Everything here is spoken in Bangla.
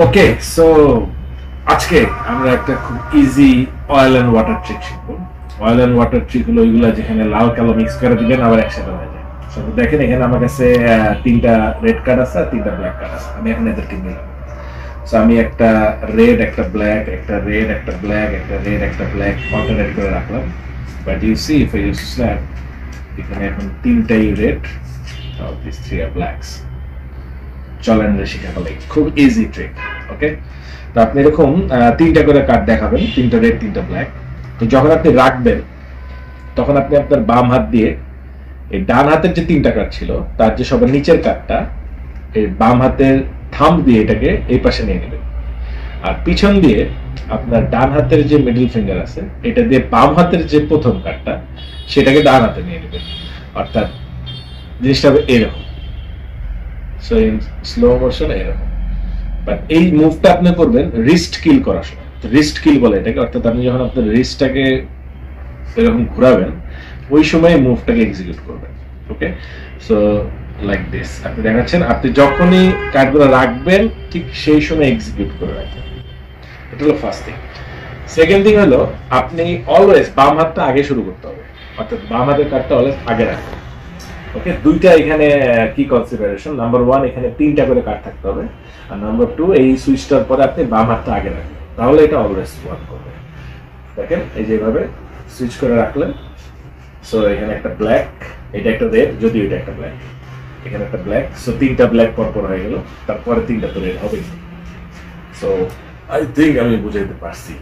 ওকে, সো আজকে আমরা একটা খুব easy oil and water trick শিখবো। অয়েল এন্ড ওয়াটার ট্রিক হলো ওইগুলা যেখানে লাল কালো মিক্স করে দিবেন আবার একসাথে হয়ে যায়। সো দেখেন এখানে আমার কাছে তিনটা রেড কার্ড আছে আর তিনটা ব্ল্যাক কার্ড আছে। আমি এখন এদেরকে মিলাবো। সো আমি একটা রেড, একটা ব্ল্যাক, একটা রেড, একটা ব্ল্যাক, একটা রেড, একটা ব্ল্যাক অল্টারনেট করে রাখলাম। But you see if I use slab, এখানে এখন তিনটাই রেড, দিস থ্রি আর ব্ল্যাকস। চলেন শিখে ফেলাই, খুব ইজি ট্রিক। ওকে, তো আপনি এরকম তিনটা করে কার্ড দেখাবেন, তিনটা রেড তিনটা ব্ল্যাক। তো যখন আপনি রাখবেন তখন আপনি আপনার বাম হাত দিয়ে এই ডান হাতের যে তিনটা কার্ড ছিল তার যে সবার নিচের কার্ডটা এই বাম হাতের থাম্ব দিয়ে এটাকে এই পাশে নিয়ে নেবেন, আর পিছন দিয়ে আপনার ডান হাতের যে মিডল ফিঙ্গার আছে এটা দিয়ে বাম হাতের যে প্রথম কার্ডটা সেটাকে ডান হাতে নিয়ে নেবেন। অর্থাৎ জিনিসটা হবে এরকম। সো ইন স্লো মোশন এরকম। বাট এই মুভটা আপনি করবেন রিস্ট কিল করার সময়। রিস্ট কিল বলে এটাকে, অর্থাৎ আপনি যখন আপনার রিস্টটাকে এরকম ঘোরাবেন ওই সময় মুভটাকে এক্সিকিউট করবেন। ওকে, সো লাইক দিস আপনি দেখাচ্ছেন, আপনি যখনই কার্ডগুলো রাখবেন ঠিক সেই সময় এক্সিকিউট করে রাখবেন। এটা হলো ফার্স্ট থিং। সেকেন্ড থিং হলো আপনি অলওয়েজ বাম হাতটা আগে শুরু করতে হবে, অর্থাৎ বাম হাতের কার্ডটা অলওয়েজ আগে রাখবেন। ওকে, দুইটা এখানে কি কনসিডারেশন, নাম্বার ওয়ান এখানে তিনটা করে কার্ড থাকতে হবে, আর নাম্বার টু এই সুইচটার পরে আপনি বাম হাতটা আগে রাখবেন, তাহলে এটা অলওয়েজ ওয়ার্ক করবে। দেখেন এই যে এইভাবে সুইচ করে রাখলেন। সো এখানে একটা ব্ল্যাক, এটা একটা রেড, যদিও এটা একটা ব্ল্যাক, এখানে একটা ব্ল্যাক। সো তিনটা ব্ল্যাক পরপর হয়ে গেল, তারপরে তিনটা তো রেড হবে। সো আই থিঙ্ক আমি বুঝাইতে পারছি।